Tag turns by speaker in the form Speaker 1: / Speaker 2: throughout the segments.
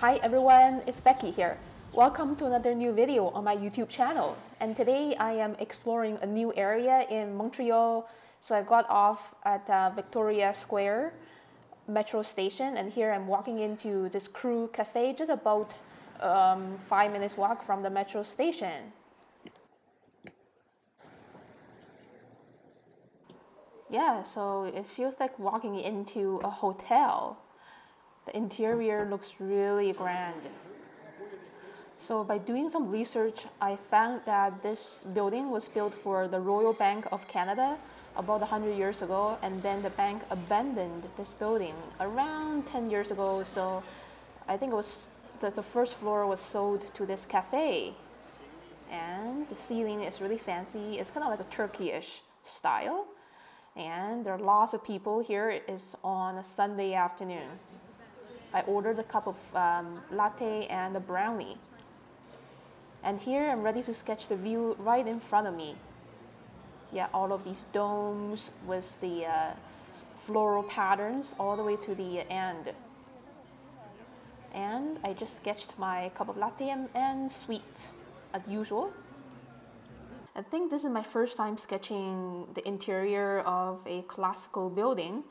Speaker 1: Hi everyone, it's Becky here. Welcome to another new video on my YouTube channel. And today I am exploring a new area in Montreal. So I got off at Victoria Square metro station, and here I'm walking into this crew cafe just about 5 minutes walk from the metro station. Yeah, so it feels like walking into a hotel. The interior looks really grand. So by doing some research, I found that this building was built for the Royal Bank of Canada about 100 years ago, and then the bank abandoned this building around 10 years ago. So I think it was the first floor was sold to this cafe, and the ceiling is really fancy. It's kind of like a Turkish style, and there are lots of people here. It's on a Sunday afternoon. I ordered a cup of latte and a brownie. And here I'm ready to sketch the view right in front of me. Yeah, all of these domes with the floral patterns all the way to the end. And I just sketched my cup of latte and sweets as usual. I think this is my first time sketching the interior of a classical building.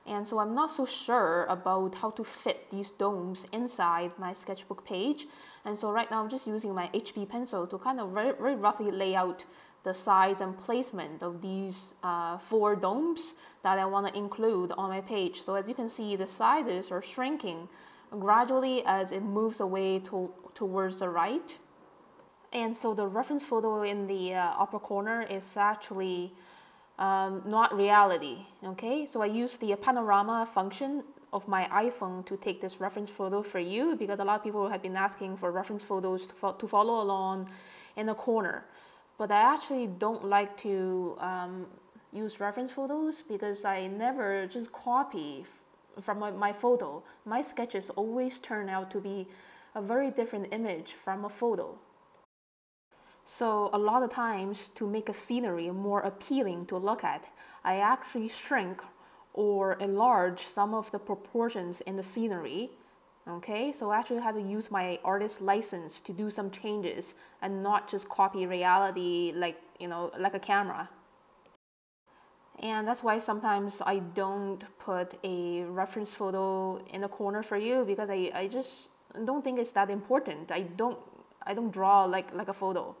Speaker 1: And so I'm not so sure about how to fit these domes inside my sketchbook page. And so right now I'm just using my HB pencil to kind of very roughly lay out the size and placement of these 4 domes that I want to include on my page. So as you can see, the sizes are shrinking gradually as it moves away towards the right. And so the reference photo in the upper corner is actually not reality, okay? So I use the panorama function of my iPhone to take this reference photo for you, because a lot of people have been asking for reference photos to follow along in the corner. But I actually don't like to use reference photos because I never just copy from my photo. My sketches always turn out to be a very different image from a photo. So a lot of times, to make a scenery more appealing to look at, I actually shrink or enlarge some of the proportions in the scenery. Okay, so I actually had to use my artist license to do some changes and not just copy reality like a camera. And that's why sometimes I don't put a reference photo in the corner for you, because I just don't think it's that important. I don't draw like a photo.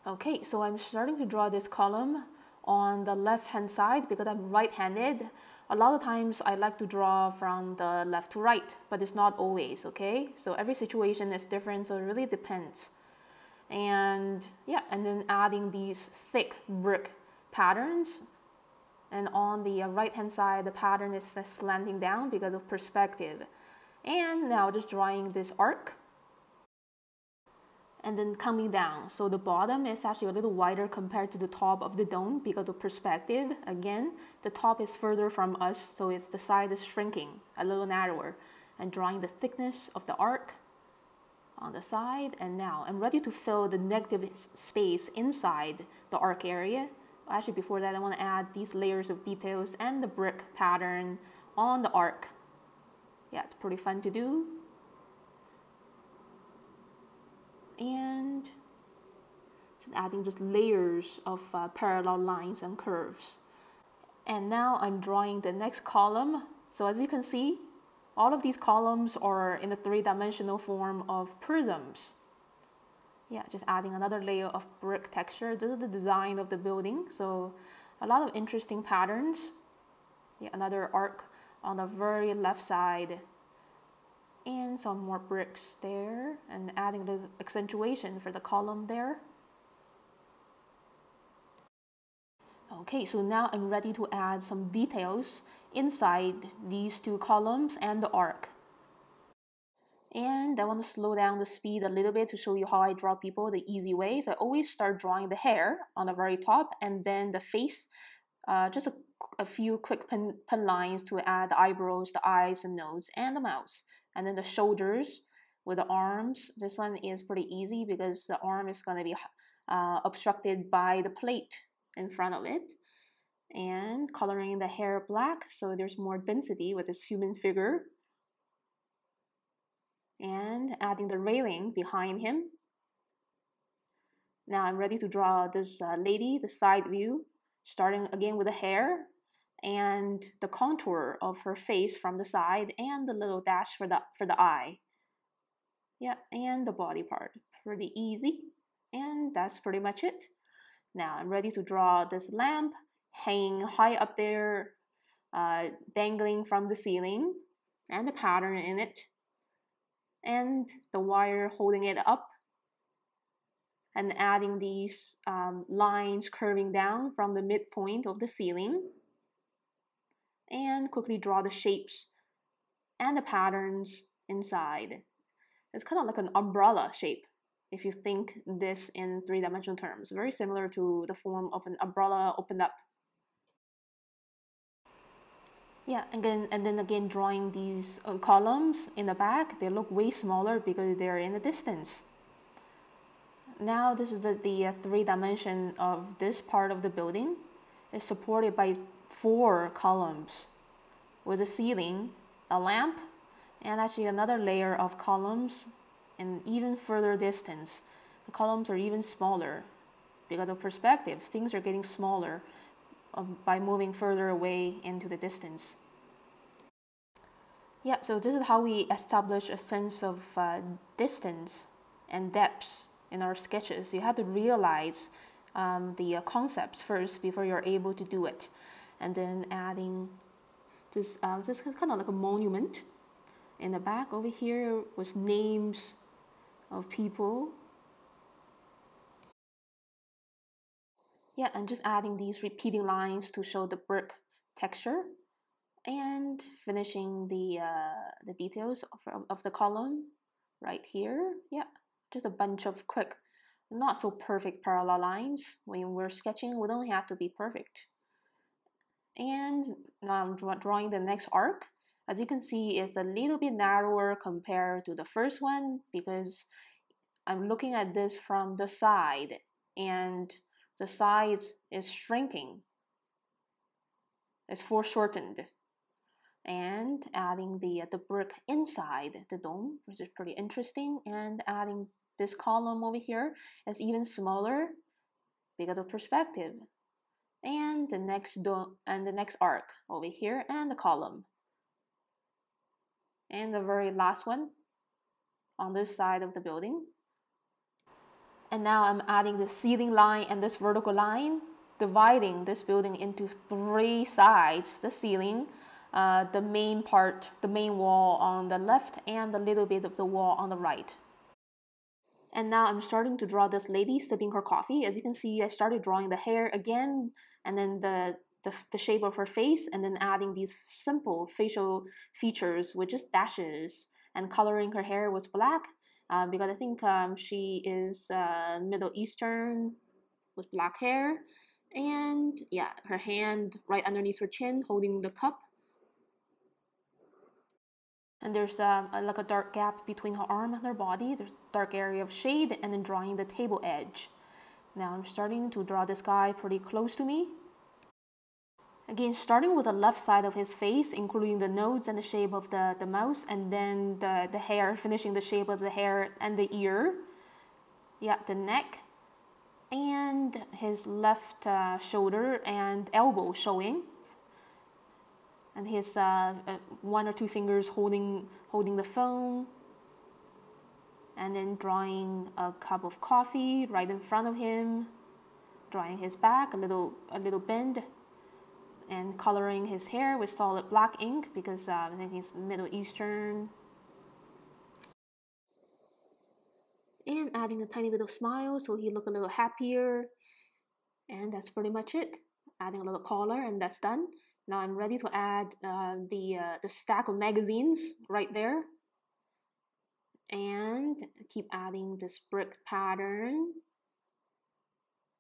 Speaker 1: Okay, so I'm starting to draw this column on the left-hand side because I'm right-handed. A lot of times I like to draw from the left to right, but it's not always, okay? So every situation is different, so it really depends. And yeah, and then adding these thick brick patterns. And on the right-hand side, the pattern is slanting down because of perspective. And now just drawing this arc. And then coming down. So the bottom is actually a little wider compared to the top of the dome because of perspective. Again, the top is further from us, so the side is shrinking, a little narrower. And drawing the thickness of the arc on the side. And now I'm ready to fill the negative space inside the arc area. Actually, before that, I want to add these layers of details and the brick pattern on the arc. Yeah, it's pretty fun to do. And just adding just layers of parallel lines and curves. And now I'm drawing the next column. So as you can see, all of these columns are in the 3-dimensional form of prisms. Yeah, just adding another layer of brick texture. This is the design of the building. So a lot of interesting patterns. Yeah, another arc on the very left side. And some more bricks there, and adding the accentuation for the column there. Okay, so now I'm ready to add some details inside these 2 columns and the arc. And I want to slow down the speed a little bit to show you how I draw people the easy way. So I always start drawing the hair on the very top, and then the face, just a few quick pen lines to add the eyebrows, the eyes, the nose, and the mouth. And then the shoulders with the arms. This one is pretty easy because the arm is going to be obstructed by the plate in front of it. And coloring the hair black so there's more density with this human figure. adding the railing behind him. Now I'm ready to draw this lady, the side view, starting again with the hair and the contour of her face from the side and the little dash for the eye. Yeah, and the body part. Pretty easy. And that's pretty much it. Now I'm ready to draw this lamp hanging high up there, dangling from the ceiling, and the pattern in it, and the wire holding it up, and adding these lines curving down from the midpoint of the ceiling, and quickly draw the shapes and the patterns inside. It's kind of like an umbrella shape if you think this in three-dimensional terms, very similar to the form of an umbrella opened up. Yeah, and then again drawing these columns in the back. They look way smaller because they're in the distance. Now this is the three dimension of this part of the building. It's supported by 4 columns with a ceiling, a lamp, and actually another layer of columns in even further distance. The columns are even smaller because of perspective. Things are getting smaller by moving further away into the distance. Yeah, so this is how we establish a sense of distance and depth in our sketches. You have to realize the concepts first before you're able to do it. And then adding this kind of like a monument in the back over here with names of people. Yeah, and just adding these repeating lines to show the brick texture, and finishing the details of the column right here. Yeah, just a bunch of quick, not so perfect parallel lines. When we're sketching, we don't have to be perfect. And now I'm drawing the next arc. As you can see, it's a little bit narrower compared to the first one because I'm looking at this from the side, and the size is shrinking. It's foreshortened. And adding the brick inside the dome, which is pretty interesting, and adding this column over here is even smaller because of perspective. And the next dome and the next arc over here, and the column. And the very last one on this side of the building. And now I'm adding the ceiling line and this vertical line, dividing this building into 3 sides: the ceiling, the main part, the main wall on the left, and a little bit of the wall on the right. And now I'm starting to draw this lady sipping her coffee. As you can see, I started drawing the hair again, and then the shape of her face, and then adding these simple facial features with just dashes, and coloring her hair with black because I think she is Middle Eastern with black hair. And yeah, her hand right underneath her chin holding the cup. And there's like a dark gap between her arm and her body. There's a dark area of shade, and then drawing the table edge. Now I'm starting to draw this guy pretty close to me. Again, starting with the left side of his face, including the nose and the shape of the mouth, and then the hair, finishing the shape of the hair and the ear. Yeah, the neck, and his left shoulder and elbow showing. And his 1 or 2 fingers holding the phone, and then drawing a cup of coffee right in front of him, drawing his back a little bend, and coloring his hair with solid black ink because I think he's Middle Eastern, and adding a tiny bit of smile so he look a little happier. And that's pretty much it. Adding a little color, and that's done. Now I'm ready to add the stack of magazines right there, and keep adding this brick pattern.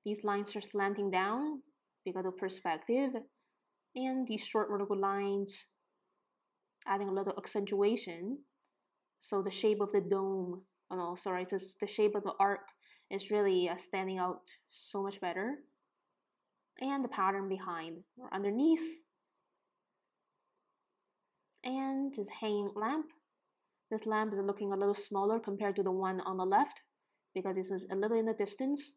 Speaker 1: These lines are slanting down because of perspective, and these short vertical lines adding a little accentuation, so the shape of the dome, the shape of the arc is really standing out so much better. And the pattern behind or underneath, and this hanging lamp This lamp is looking a little smaller compared to the one on the left because it's a little in the distance.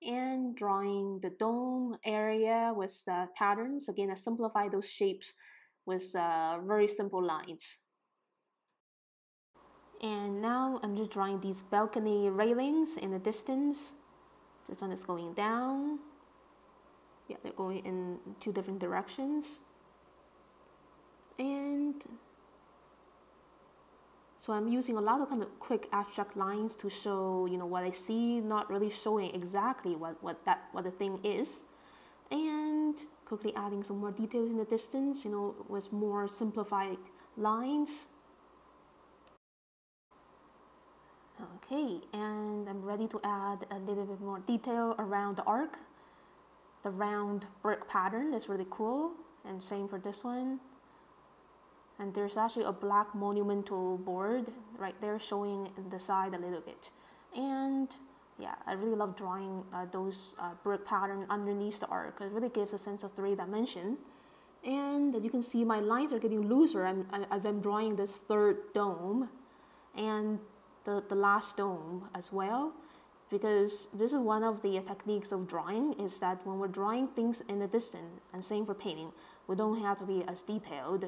Speaker 1: And drawing the dome area with patterns. Again, I simplify those shapes with very simple lines. And now I'm just drawing these balcony railings in the distance. This one is going down. Yeah, they're going in two different directions. And so I'm using a lot of kind of quick abstract lines to show, what I see, not really showing exactly what the thing is. And quickly adding some more details in the distance, with more simplified lines. Okay, and I'm ready to add a little bit more detail around the arc. The round brick pattern is really cool, and same for this one. And there's actually a black monumental board right there showing the side a little bit. And yeah, I really love drawing those brick pattern underneath the arc. It really gives a sense of 3-dimension. And as you can see, my lines are getting looser as I'm drawing this third dome and the last dome as well, because this is one of the techniques of drawing, is that when we're drawing things in the distance, and same for painting, we don't have to be as detailed.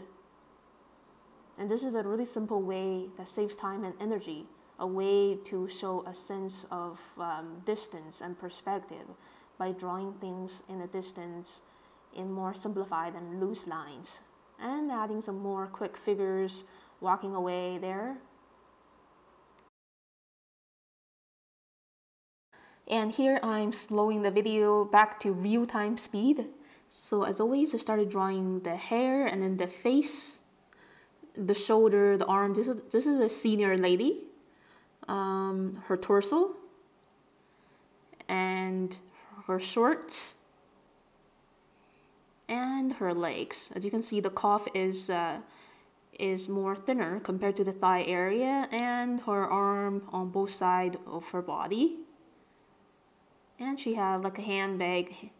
Speaker 1: And this is a really simple way that saves time and energy, a way to show a sense of distance and perspective by drawing things in the distance in more simplified and loose lines, and adding some more quick figures walking away there. And here I'm slowing the video back to real-time speed. So as always, I started drawing the hair and then the face, the shoulder, the arm. This is a senior lady, her torso, and her shorts, and her legs. As you can see, the calf is more thinner compared to the thigh area, and her arm on both sides of her body. And she had like a handbag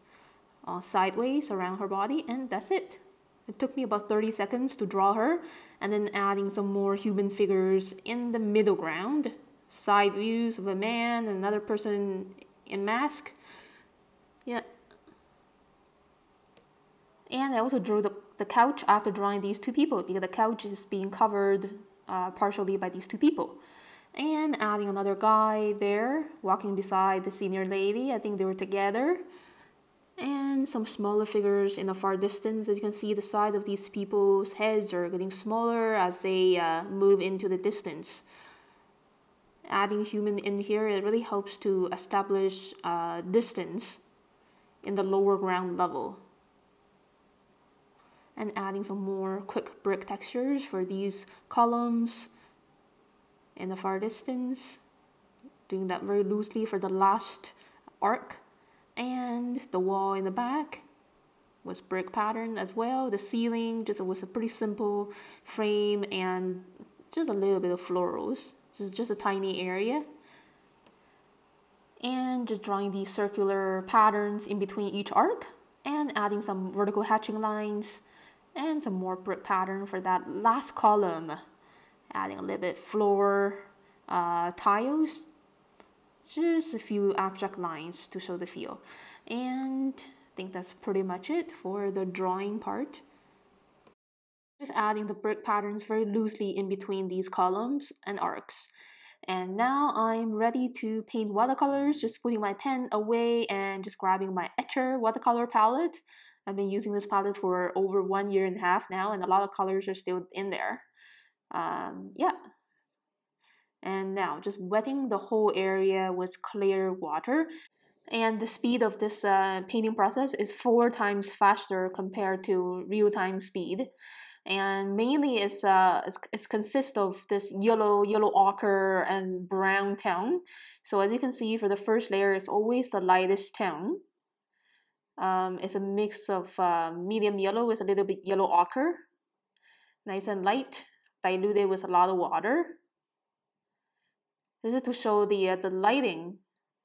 Speaker 1: sideways around her body, and that's it. It took me about 30 seconds to draw her, and then adding some more human figures in the middle ground. Side views of a man and another person in mask. Yeah. And I also drew the couch after drawing these two people, because the couch is being covered partially by these two people. And adding another guy there, walking beside the senior lady. I think they were together. And some smaller figures in the far distance. As you can see, the size of these people's heads are getting smaller as they move into the distance. Adding human in here, it really helps to establish distance in the lower ground level. And adding some more quick brick textures for these columns in the far distance, doing that very loosely for the last arc, and the wall in the back was brick pattern as well. The ceiling just was a pretty simple frame and just a little bit of florals, just a tiny area. And just drawing these circular patterns in between each arc, and adding some vertical hatching lines and some more brick pattern for that last column. Adding a little bit floor tiles, just a few abstract lines to show the feel. And I think that's pretty much it for the drawing part. Just adding the brick patterns very loosely in between these columns and arcs. And now I'm ready to paint watercolors, just putting my pen away and just grabbing my Etchr watercolor palette. I've been using this palette for over 1.5 years now, and a lot of colors are still in there. Yeah. And now just wetting the whole area with clear water. And the speed of this painting process is 4 times faster compared to real-time speed. And mainly it's consists of this yellow ochre and brown tone. So as you can see, for the first layer, it's always the lightest tone. It's a mix of medium yellow with a little bit yellow ochre, nice and light, diluted with a lot of water. This is to show the lighting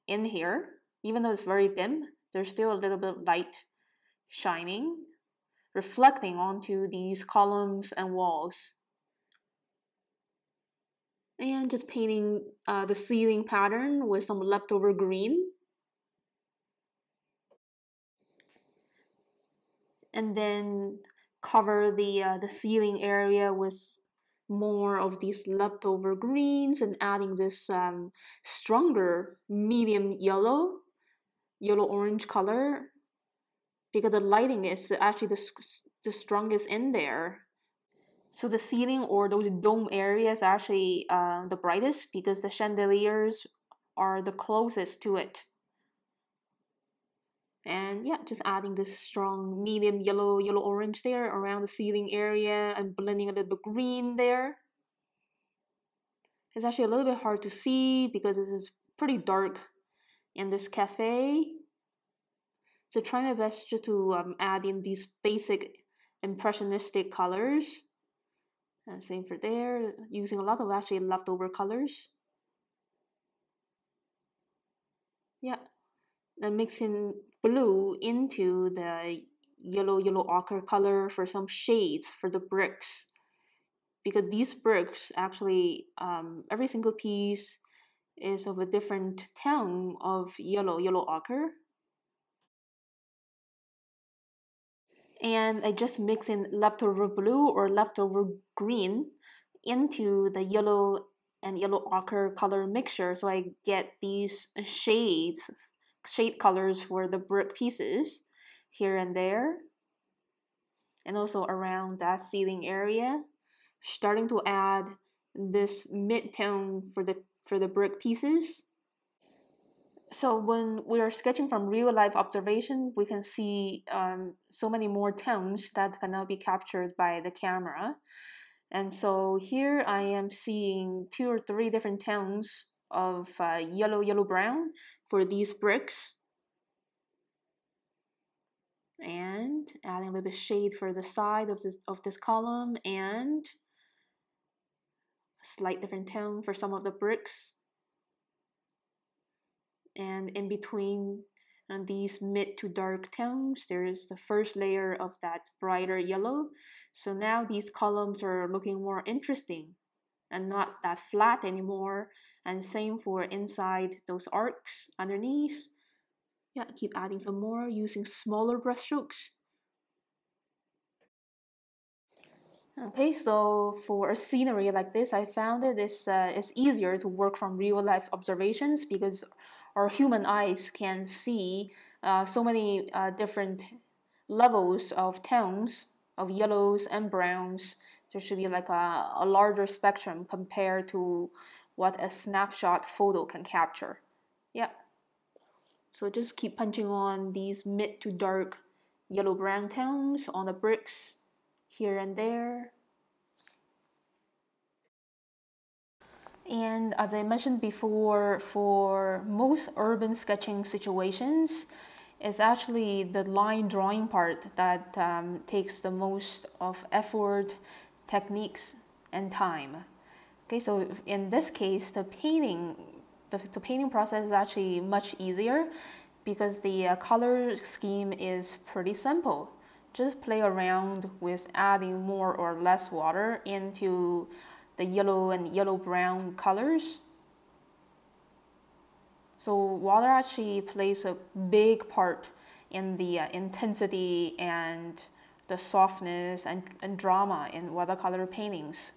Speaker 1: in here. Even though it's very dim, there's still a little bit of light shining, reflecting onto these columns and walls. And just painting the ceiling pattern with some leftover green. And then cover the ceiling area with more of these leftover greens and adding this stronger medium yellow orange color, because the lighting is actually the strongest in there. So the ceiling or those dome areas are actually the brightest because the chandeliers are the closest to it. And yeah, just adding this strong medium yellow orange there around the ceiling area and blending a little bit green there. It's actually a little bit hard to see because it is pretty dark in this cafe. So try my best just to add in these basic impressionistic colors. And same for there, using a lot of actually leftover colors. Yeah, then mixing blue into the yellow ochre color for some shades for the bricks. Because these bricks actually, every single piece is of a different tone of yellow ochre. And I just mix in leftover blue or leftover green into the yellow and yellow ochre color mixture, so I get these shade colors for the brick pieces here and there, and also around that ceiling area, starting to add this mid-tone for the brick pieces. So when we are sketching from real life observations, we can see so many more tones that cannot be captured by the camera. And so here I am seeing 2 or 3 different tones of yellow brown for these bricks. And adding a little bit of shade for the side of this column, and a slight different tone for some of the bricks. And in between these mid to dark tones, there is the first layer of that brighter yellow. So now these columns are looking more interesting and not that flat anymore. And same for inside those arcs underneath. Yeah, keep adding some more using smaller brush strokes. Okay, so for a scenery like this, I found it's easier to work from real life observations because our human eyes can see so many different levels of tones of yellows and browns. There should be like a larger spectrum compared to what a snapshot photo can capture. Yeah. So just keep punching on these mid to dark yellow-brown tones on the bricks here and there. And as I mentioned before, for most urban sketching situations, it's actually the line drawing part that takes the most of effort, techniques, and time. Okay, so in this case, the painting process is actually much easier because the color scheme is pretty simple. Just play around with adding more or less water into the yellow and yellow-brown colors. So water actually plays a big part in the intensity and the softness and drama in watercolor paintings.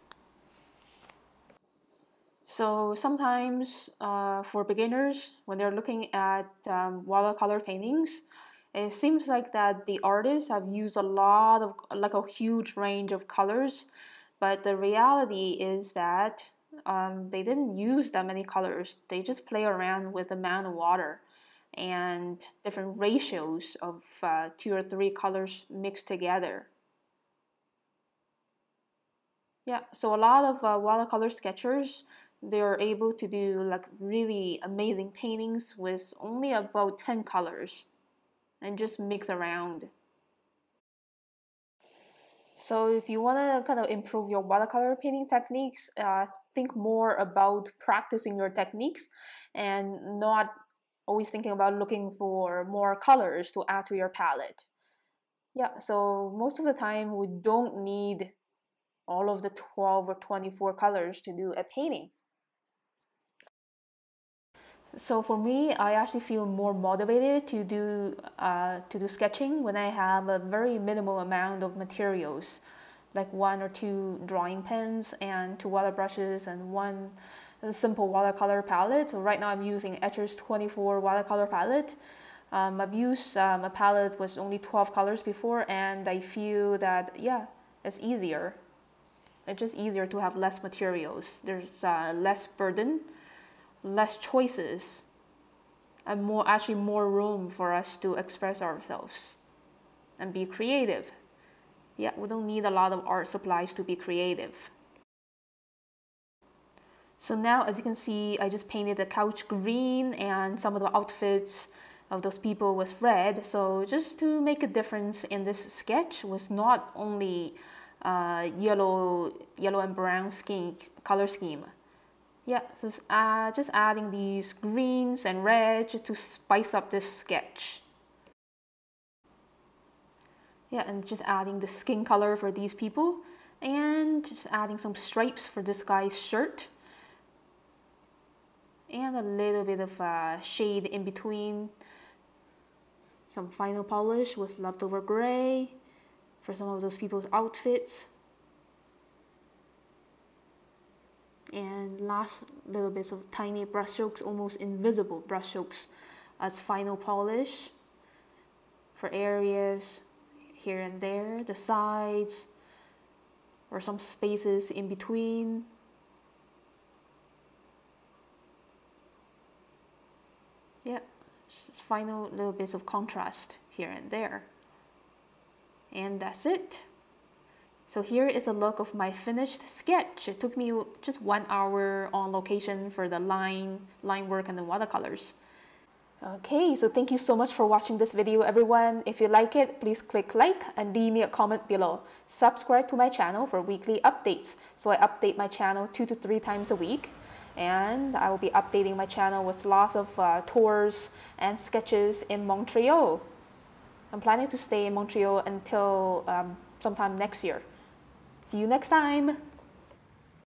Speaker 1: So sometimes for beginners, when they're looking at watercolor paintings, it seems like that the artists have used a lot of, like a huge range of colors, but the reality is that they didn't use that many colors. They just play around with the amount of water and different ratios of 2 or 3 colors mixed together. Yeah, so a lot of watercolor sketchers, they're able to do like really amazing paintings with only about 10 colors and just mix around. So if you want to kind of improve your watercolor painting techniques, think more about practicing your techniques and not always thinking about looking for more colors to add to your palette. Yeah, so most of the time we don't need all of the 12 or 24 colors to do a painting. So for me, I actually feel more motivated to do sketching when I have a very minimal amount of materials, like 1 or 2 drawing pens and 2 water brushes and 1 simple watercolor palette. So right now I'm using Etchr's 24 watercolor palette. I've used a palette with only 12 colors before, and I feel that, yeah, it's easier. It's just easier to have less materials. There's less burden, less choices, and more room for us to express ourselves and be creative. Yeah, we don't need a lot of art supplies to be creative. So now, as you can see, I just painted the couch green and some of the outfits of those people with red. So just to make a difference in this sketch was not only yellow and brown color scheme. Yeah, so just adding these greens and reds just to spice up this sketch. Yeah, and just adding the skin color for these people, and just adding some stripes for this guy's shirt, and a little bit of shade in between. Some final polish with leftover gray for some of those people's outfits. And last little bits of tiny brush strokes, almost invisible brush strokes as final polish for areas here and there, the sides, or some spaces in between. Yeah, just final little bits of contrast here and there. And that's it. So here is a look of my finished sketch. It took me just 1 hour on location for the line work and the watercolors. Okay, so thank you so much for watching this video, everyone. If you like it, please click like and leave me a comment below. Subscribe to my channel for weekly updates. So I update my channel 2 to 3 times a week. And I will be updating my channel with lots of tours and sketches in Montreal. I'm planning to stay in Montreal until sometime next year. See you next time!